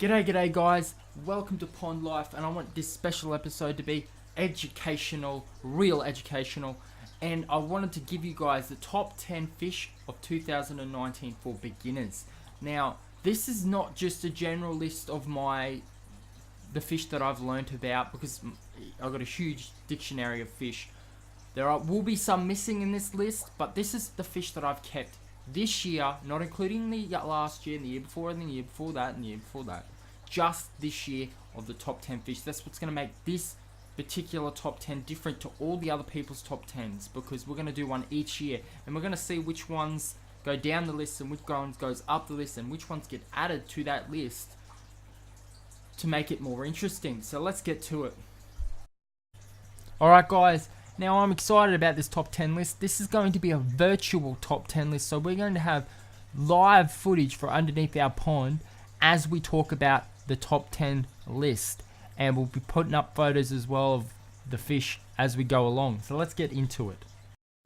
G'day guys, welcome to Pond Life, and I want this special episode to be educational, real educational, and I wanted to give you guys the top 10 fish of 2019 for beginners. Now, this is not just a general list of the fish that I've learnt about, because I've got a huge dictionary of fish. Will be some missing in this list, but this is the fish that I've kept this year, not including the last year and the year before and the year before that and the year before that. Just this year of the top 10 fish. That's what's going to make this particular top 10 different to all the other people's top 10s, because we're going to do one each year and we're going to see which ones go down the list and which ones goes up the list and which ones get added to that list to make it more interesting. So let's get to it. Alright guys, now I'm excited about this top 10 list. This is going to be a virtual top 10 list, so we're going to have live footage for underneath our pond as we talk about the top 10 list, and we'll be putting up photos as well of the fish as we go along. So let's get into it.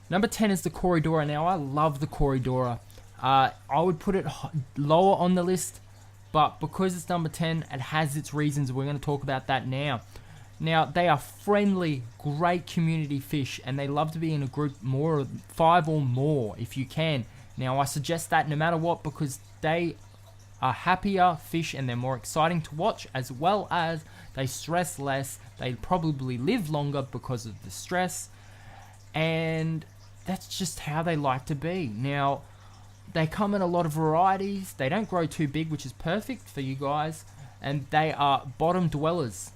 Number 10 is the CORYDORA. Now I love the CORYDORA. I would put it lower on the list, but because it's number 10, it has its reasons. We're going to talk about that now. Now, they are friendly, great community fish, and they love to be in a group 5 or more if you can. Now, I suggest that no matter what, because they are happier fish and they're more exciting to watch, as well as they stress less. They probably live longer because of the stress, and that's just how they like to be. Now, they come in a lot of varieties. They don't grow too big, which is perfect for you guys, and they are bottom dwellers.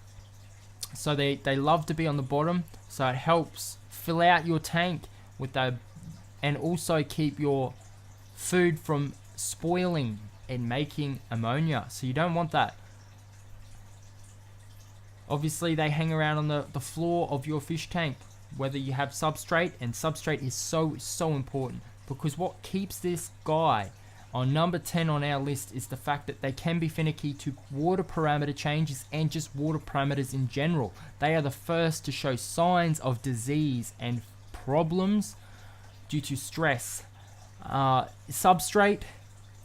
So they love to be on the bottom, so it helps fill out your tank with and also keep your food from spoiling and making ammonia. So you don't want that. Obviously, they hang around on the floor of your fish tank, whether you have substrate, and substrate is so important, because what keeps this guy on number 10 on our list is the fact that they can be finicky to water parameter changes and just water parameters in general. They are the first to show signs of disease and problems due to stress. Substrate,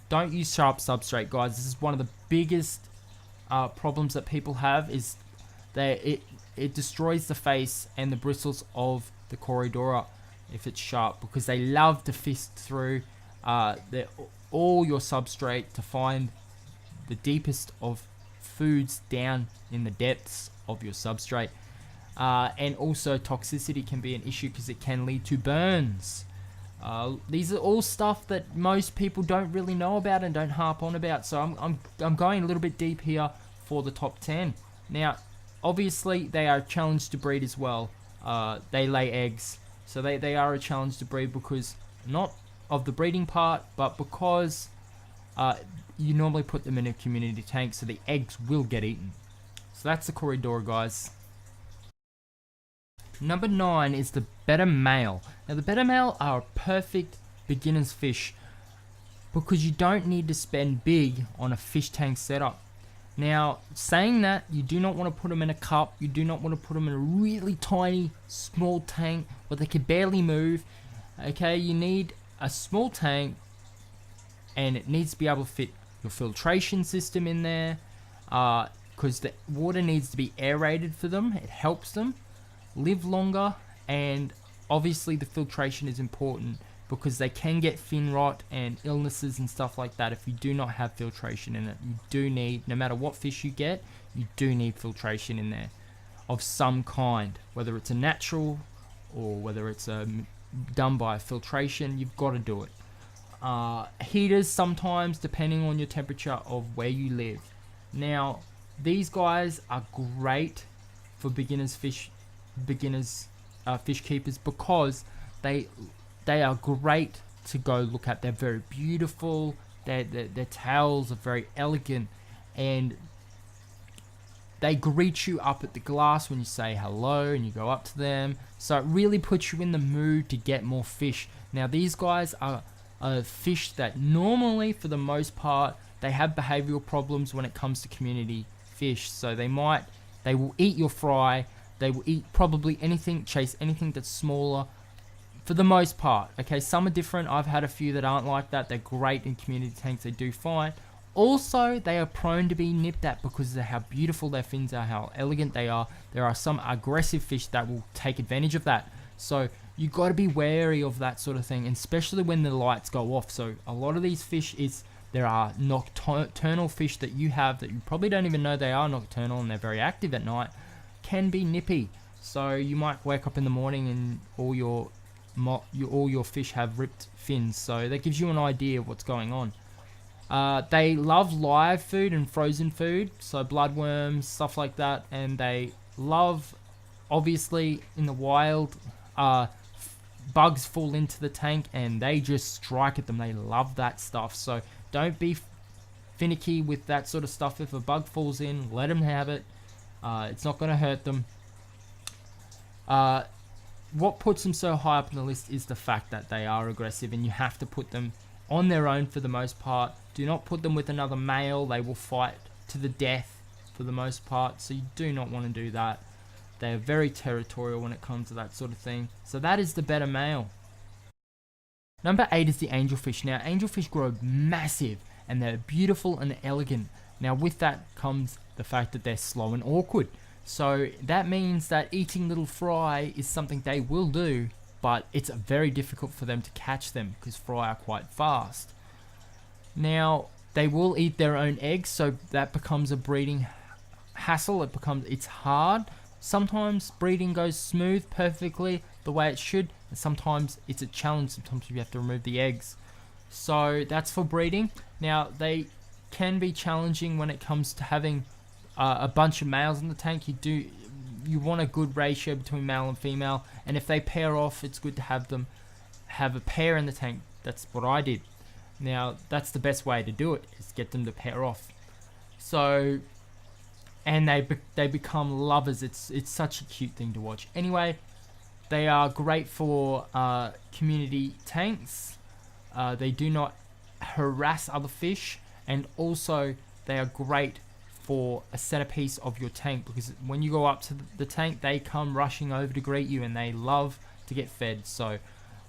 don't use sharp substrate, guys. This is one of the biggest problems that people have, is that it destroys the face and the bristles of the CORYDORA if it's sharp, because they love to fist through all your substrate to find the deepest of foods down in the depths of your substrate. And also toxicity can be an issue because it can lead to burns. These are all stuff that most people don't really know about and don't harp on about, so I'm going a little bit deep here for the top 10. Now, obviously they are a challenge to breed as well. They lay eggs, so they are a challenge to breed, because not of the breeding part, but because you normally put them in a community tank, so the eggs will get eaten. So that's the CORYDORA, guys. Number 9 is the BRISTLENOSE Male. Now the BRISTLENOSE Male are a perfect beginner's fish, because you don't need to spend big on a fish tank setup. Now, saying that, you do not want to put them in a cup. You do not want to put them in a really tiny, small tank where they can barely move. Okay, you need a small tank, and it needs to be able to fit your filtration system in there, because the water needs to be aerated for them. It helps them live longer, and obviously the filtration is important, because they can get fin rot and illnesses and stuff like that if you do not have filtration in it. You do need, no matter what fish you get, you do need filtration in there of some kind, whether it's a natural or whether it's done by filtration. You've got to do it. Heaters sometimes, depending on your temperature of where you live. Now, these guys are great for fish keepers, because they are great to go look at. They're very beautiful. Their tails are very elegant, and they greet you up at the glass when you say hello and you go up to them. So it really puts you in the mood to get more fish. Now, these guys are fish that normally, for the most part, they have behavioral problems when it comes to community fish. So they will eat your fry. They will eat probably anything, chase anything that's smaller, for the most part. Okay, some are different. I've had a few that aren't like that. They're great in community tanks. They do fine. Also, they are prone to be nipped at because of how beautiful their fins are, how elegant they are. There are some aggressive fish that will take advantage of that. So you got to be wary of that sort of thing, and especially when the lights go off. So a lot of these fish there are nocturnal fish that you have that you probably don't even know they are nocturnal, and they're very active at night, can be nippy. So you might wake up in the morning and all your fish have ripped fins. So that gives you an idea of what's going on. They love live food and frozen food, so bloodworms, stuff like that, and they love, obviously, in the wild, bugs fall into the tank and they just strike at them. They love that stuff, so don't be finicky with that sort of stuff. If a bug falls in, let them have it. It's not going to hurt them. What puts them so high up on the list is the fact that they are aggressive, and you have to put them on their own for the most part. Do not put them with another male. They will fight to the death for the most part, so you do not want to do that. They are very territorial when it comes to that sort of thing, so that is the better male. Number 8 is the angelfish. Now, angelfish grow massive and they're beautiful and elegant. Now, with that comes the fact that they're slow and awkward, so that means that eating little fry is something they will do, but it's very difficult for them to catch them because fry are quite fast. Now, they will eat their own eggs, so that becomes a breeding hassle. It's hard. Sometimes breeding goes smooth, perfectly, the way it should, and sometimes it's a challenge. Sometimes you have to remove the eggs. So that's for breeding. Now, they can be challenging when it comes to having a bunch of males in the tank. You want a good ratio between male and female, and if they pair off, it's good to have a pair in the tank. That's what I did. Now, that's the best way to do it, is get them to pair off. So, and they become lovers. It's such a cute thing to watch. Anyway, they are great for community tanks. They do not harass other fish, and also they are great for a centerpiece of your tank, because when you go up to the tank, they come rushing over to greet you, and they love to get fed. So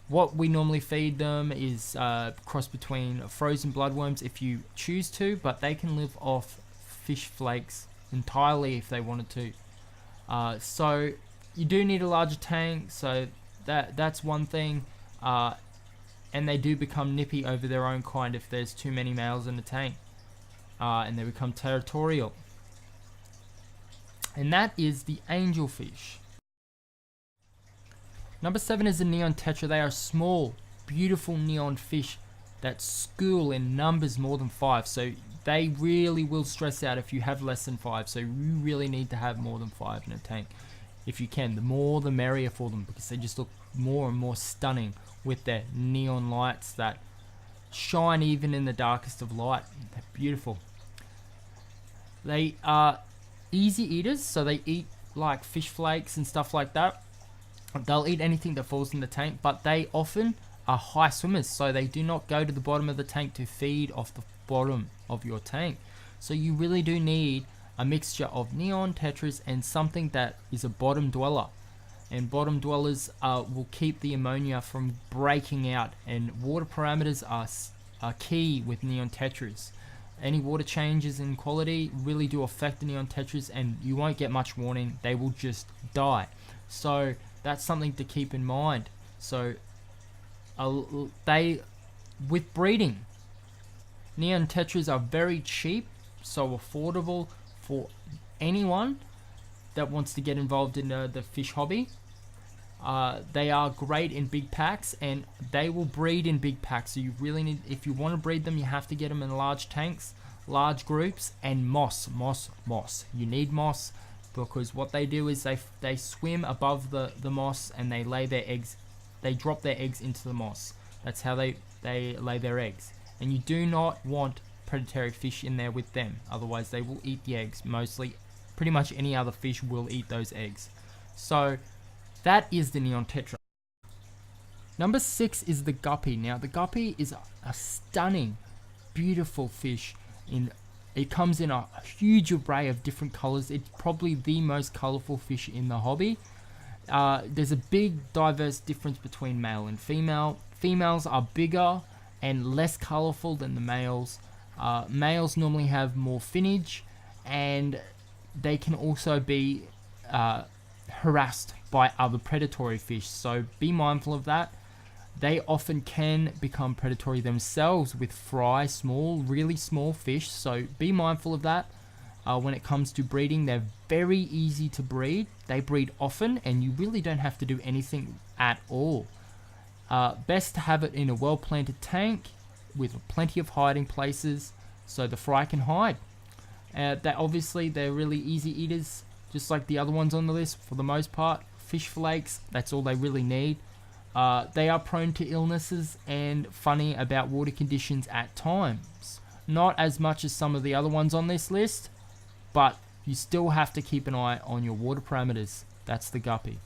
what we normally feed them is a cross between frozen bloodworms if you choose to, but they can live off fish flakes entirely if they wanted to. So you do need a larger tank, so that's one thing. And they do become nippy over their own kind if there's too many males in the tank. And they become territorial. And that is the angelfish. Number 7 is the neon tetra. They are small, beautiful neon fish that school in numbers more than 5. So they really will stress out if you have less than 5. So you really need to have more than 5 in a tank. If you can, the more the merrier for them, because they just look more and more stunning with their neon lights that shine even in the darkest of light. They're beautiful. They are easy eaters, so they eat like fish flakes and stuff like that. They'll eat anything that falls in the tank, but they often are high swimmers, so they do not go to the bottom of the tank to feed off the bottom of your tank. So you really do need a mixture of neon tetras and something that is a bottom dweller. And bottom dwellers will keep the ammonia from breaking out, and water parameters are key with neon tetras. Any water changes in quality really do affect the neon tetras, and you won't get much warning. They will just die. So that's something to keep in mind. So with breeding, neon tetras are very cheap, so affordable for anyone that wants to get involved in the fish hobby. They are great in big packs, and they will breed in big packs. So you really need, if you want to breed them, you have to get them in large tanks, large groups, and moss. You need moss, because what they do is they swim above the moss, and they lay their eggs. They drop their eggs into the moss. That's how they lay their eggs. And you do not want predatory fish in there with them, otherwise they will eat the eggs. Pretty much any other fish will eat those eggs. So that is the neon tetra. Number 6 is the guppy. Now the guppy is a stunning, beautiful fish. It comes in a huge array of different colors. It's probably the most colorful fish in the hobby. There's a big diverse difference between male and female. Females are bigger and less colorful than the males. Males normally have more finnage, and they can also be harassed by other predatory fish, so be mindful of that. They often can become predatory themselves with fry, really small fish, so be mindful of that. When it comes to breeding, they're very easy to breed. They breed often, and you really don't have to do anything at all. Best to have it in a well-planted tank with plenty of hiding places so the fry can hide. They're really easy eaters, just like the other ones on the list for the most part. Fish flakes, that's all they really need. They are prone to illnesses and funny about water conditions at times. Not as much as some of the other ones on this list, but you still have to keep an eye on your water parameters. That's the guppy.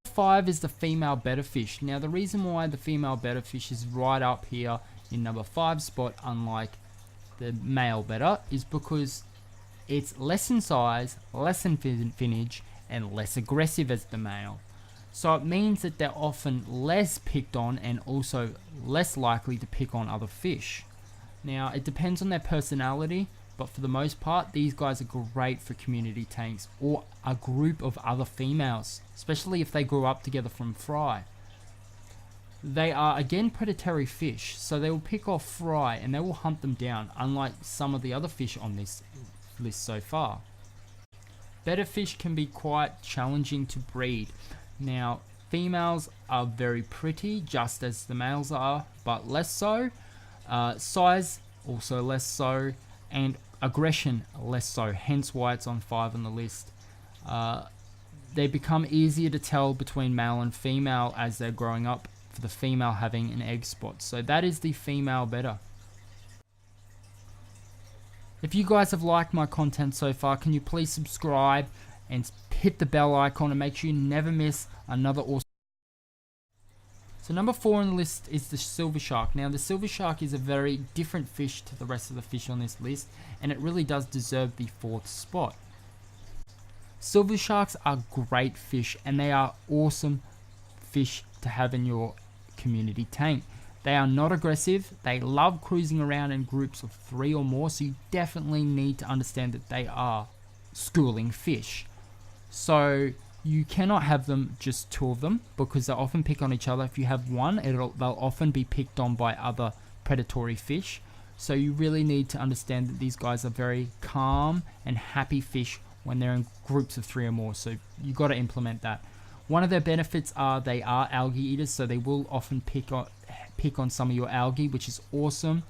5 is the female betta fish. Now the reason why the female betta fish is right up here in number 5 spot, unlike the male betta, is because it's less in size, less in finnage, and less aggressive as the male. So it means that they're often less picked on and also less likely to pick on other fish. Now it depends on their personality, but for the most part, these guys are great for community tanks or a group of other females, especially if they grew up together from fry. They are again predatory fish, so they will pick off fry and they will hunt them down, unlike some of the other fish on this list so far. Betta fish can be quite challenging to breed. Now, females are very pretty, just as the males are, but less so. Size, also less so. And aggression, less so. Hence why it's on 5 on the list. They become easier to tell between male and female as they're growing up, for the female having an egg spot. So that is the female betta. If you guys have liked my content so far, can you please subscribe and hit the bell icon and make sure you never miss another awesome. So number 4 on the list is the silver shark. Now the silver shark is a very different fish to the rest of the fish on this list, and it really does deserve the 4th spot. Silver sharks are great fish, and they are awesome fish to have in your community tank. They are not aggressive, they love cruising around in groups of 3 or more, so you definitely need to understand that they are schooling fish. So you cannot have them just 2 of them, because they often pick on each other. If you have one, they'll often be picked on by other predatory fish. So you really need to understand that these guys are very calm and happy fish when they're in groups of 3 or more. So you got to implement that. One of their benefits are they are algae eaters, so they will often pick on some of your algae, which is awesome.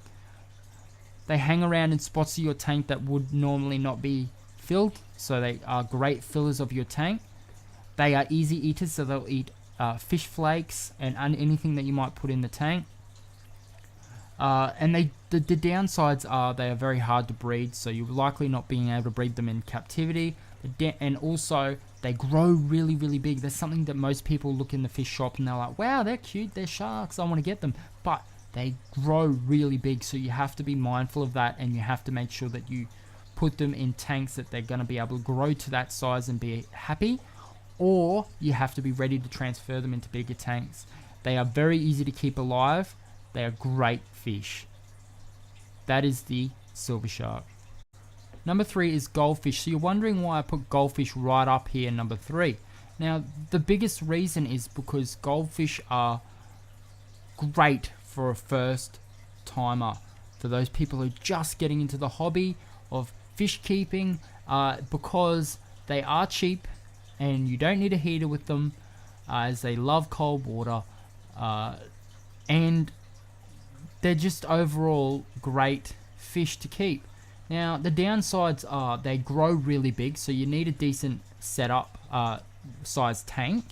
They hang around in spots of your tank that would normally not be filled, so they are great fillers of your tank. They are easy eaters, so they'll eat fish flakes and anything that you might put in the tank. And the downsides are they are very hard to breed, so you're likely not being able to breed them in captivity. And also, they grow really, really big. There's something that most people look in the fish shop and they're like, wow, they're cute, they're sharks, I want to get them. But they grow really big, so you have to be mindful of that, and you have to make sure that you put them in tanks that they're going to be able to grow to that size and be happy, or you have to be ready to transfer them into bigger tanks. They are very easy to keep alive. They are great fish. That is the silver shark. Number 3 is goldfish. So you're wondering why I put goldfish right up here, number 3. Now, the biggest reason is because goldfish are great for a first timer. For those people who are just getting into the hobby of fish keeping, because they are cheap and you don't need a heater with them, as they love cold water, and they're just overall great fish to keep. Now the downsides are they grow really big, so you need a decent setup size tank.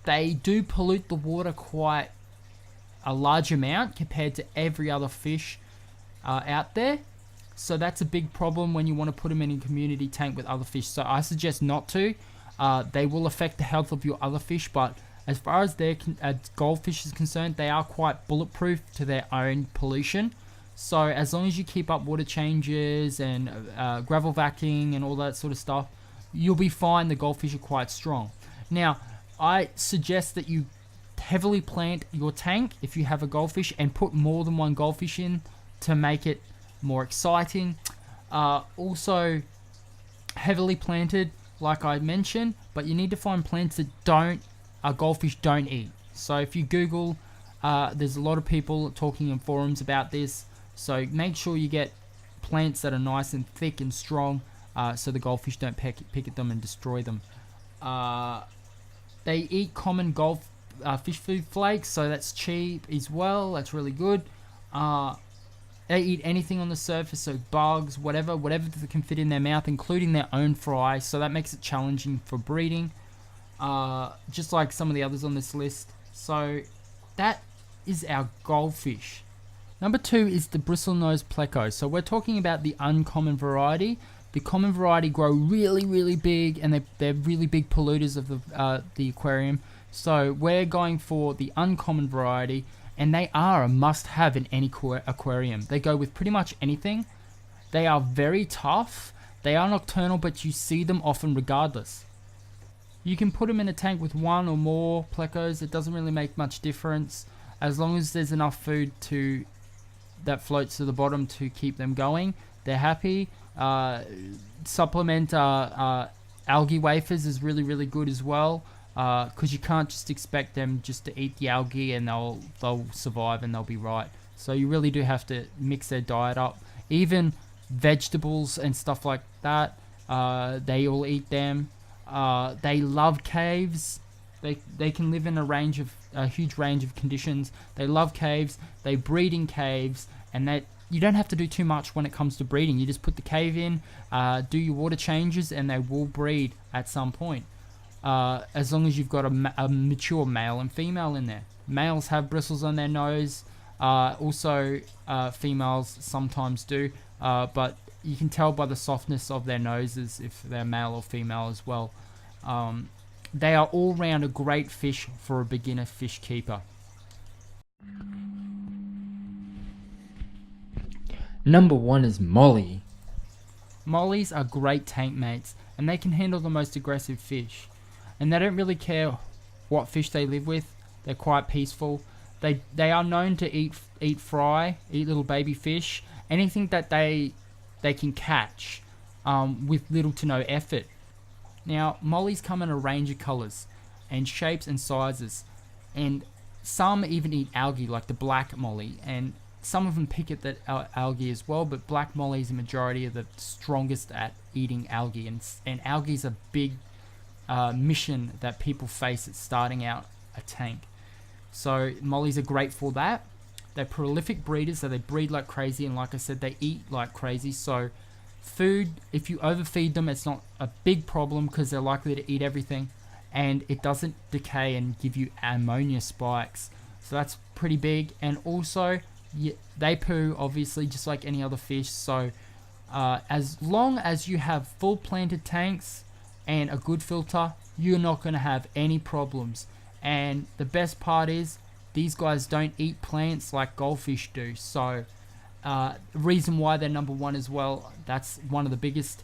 They do pollute the water quite a large amount compared to every other fish out there. So that's a big problem when you want to put them in a community tank with other fish. So I suggest not to. They will affect the health of your other fish, but as far as their goldfish is concerned, they are quite bulletproof to their own pollution. So as long as you keep up water changes and gravel vacuuming and all that sort of stuff, you'll be fine. The goldfish are quite strong. Now, I suggest that you heavily plant your tank if you have a goldfish, and put more than one goldfish in to make it more exciting. Also heavily planted, like I mentioned, but you need to find plants that goldfish don't eat. So if you Google, there's a lot of people talking in forums about this. So make sure you get plants that are nice and thick and strong, so the goldfish don't pick at them and destroy them. They eat common fish food flakes, so that's cheap as well. That's really good. They eat anything on the surface, so bugs, whatever that can fit in their mouth, including their own fry. So that makes it challenging for breeding, just like some of the others on this list. So that is our goldfish. Number 2 is the bristlenose pleco. So we're talking about the uncommon variety. The common variety grow really, really big, and they're really big polluters of the aquarium. So we're going for the uncommon variety, and they are a must-have in any aquarium. They go with pretty much anything. They are very tough. They are nocturnal, but you see them often regardless. You can put them in a tank with 1 or more plecos. It doesn't really make much difference, as long as there's enough food that floats to the bottom to keep them going. They're happy. Supplement algae wafers is really, really good as well, because you can't just expect them just to eat the algae and they'll survive and they'll be right. So you really do have to mix their diet up. Even vegetables and stuff like that, they all eat them. They love caves. They can live in a huge range of conditions. They love caves. They breed in caves, and you don't have to do too much when it comes to breeding. You just put the cave in, do your water changes, and they will breed at some point. As long as you've got a mature male and female in there. Males have bristles on their nose. Also, females sometimes do, but you can tell by the softness of their noses if they're male or female as well. They are all round a great fish for a beginner fish keeper. Number 1 is Molly. Mollies are great tank mates, and they can handle the most aggressive fish. And they don't really care what fish they live with. They're quite peaceful. They are known to eat little baby fish, anything that they can catch with little to no effort. Now, mollies come in a range of colours and shapes and sizes, and some even eat algae, like the black molly, and some of them pick at that algae as well, but black mollies, the majority, are the strongest at eating algae, and algae is a big mission that people face at starting out a tank. So mollies are great for that. They're prolific breeders, so they breed like crazy, and like I said, they eat like crazy. So food, if you overfeed them, it's not a big problem because they're likely to eat everything, and it doesn't decay and give you ammonia spikes. So that's pretty big. And also, they poo, obviously, just like any other fish. So as long as you have full planted tanks and a good filter, you're not going to have any problems. And the best part is, these guys don't eat plants like goldfish do. So reason why they're number 1 as well, that's one of the biggest.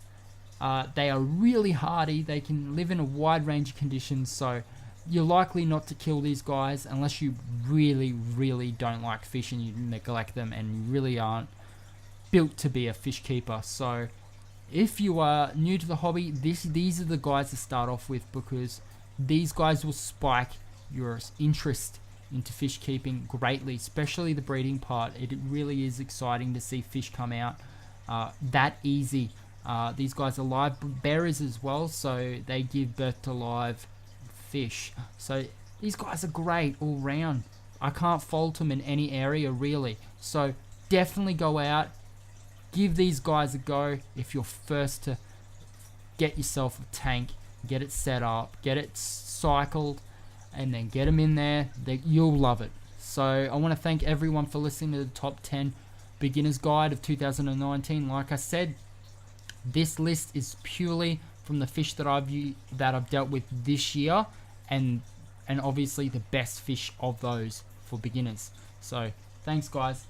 They are really hardy. They can live in a wide range of conditions. So you're likely not to kill these guys unless you really, really don't like fish and you neglect them and you really aren't built to be a fish keeper. So if you are new to the hobby, these are the guys to start off with, because these guys will spike your interest into fish keeping greatly, especially the breeding part. It really is exciting to see fish come out that easy. These guys are live bearers as well, so they give birth to live fish. So these guys are great all round. I can't fault them in any area really. So definitely go out, give these guys a go if you're first to get yourself a tank, get it set up, get it cycled, and then get them in there. You'll love it. So I want to thank everyone for listening to the top 10 beginner's guide of 2019. Like I said, this list is purely from the fish that I've dealt with this year, and obviously the best fish of those for beginners. So thanks guys.